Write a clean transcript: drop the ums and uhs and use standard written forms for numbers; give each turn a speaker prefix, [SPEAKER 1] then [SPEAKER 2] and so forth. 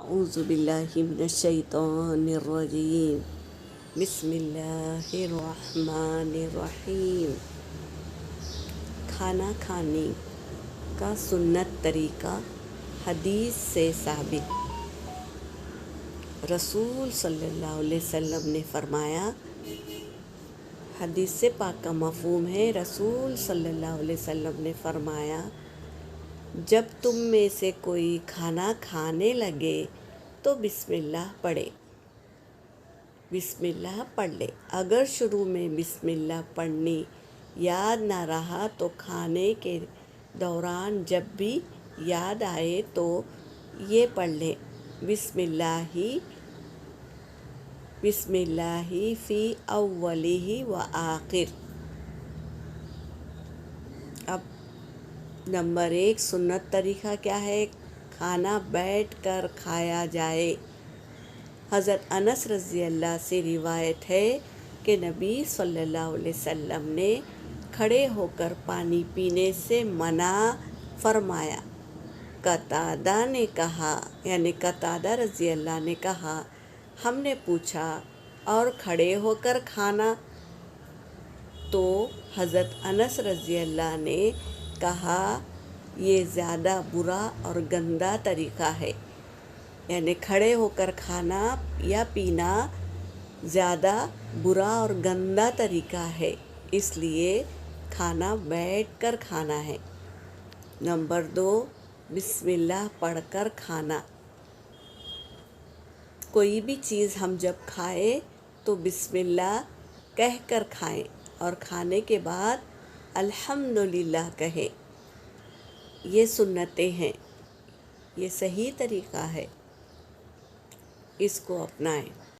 [SPEAKER 1] اعوذ باللہ من الشیطان الرجیم بسم اللہ الرحمن الرحیم۔ کھانا کھانے کا سنت طریقہ حدیث سے ثابت۔ رسول صلی اللہ علیہ وسلم نے فرمایا، حدیث پاک کا مفہوم ہے، رسول صلی اللہ علیہ وسلم نے فرمایا، جب تم میں سے کوئی کھانا کھانے لگے تو بسم اللہ پڑھے، بسم اللہ پڑھ لے۔ اگر شروع میں بسم اللہ پڑھنی یاد نہ رہا تو کھانے کے دوران جب بھی یاد آئے تو یہ پڑھ لے، بسم اللہ فی اولہ و آخر۔ اب نمبر 1 سنت طریقہ کیا ہے؟ کھانا بیٹھ کر کھایا جائے۔ حضرت انس رضی اللہ سے روایت ہے کہ نبی صلی اللہ علیہ وسلم نے کھڑے ہو کر پانی پینے سے منع فرمایا۔ قتادہ نے کہا، یعنی قتادہ رضی اللہ نے کہا، ہم نے پوچھا اور کھڑے ہو کر کھانا؟ تو حضرت انس رضی اللہ نے کہا، یہ زیادہ برا اور گندا طریقہ ہے، یعنی کھڑے ہو کر کھانا یا پینا زیادہ برا اور گندا طریقہ ہے، اس لیے کھانا بیٹھ کر کھانا ہے۔ نمبر 2 بسم اللہ پڑھ کر کھانا۔ کوئی بھی چیز ہم جب کھائیں تو بسم اللہ کہہ کر کھائیں اور کھانے کے بعد الحمدللہ کہیں۔ یہ سنتیں ہیں، یہ صحیح طریقہ ہے، اس کو اپنائیں۔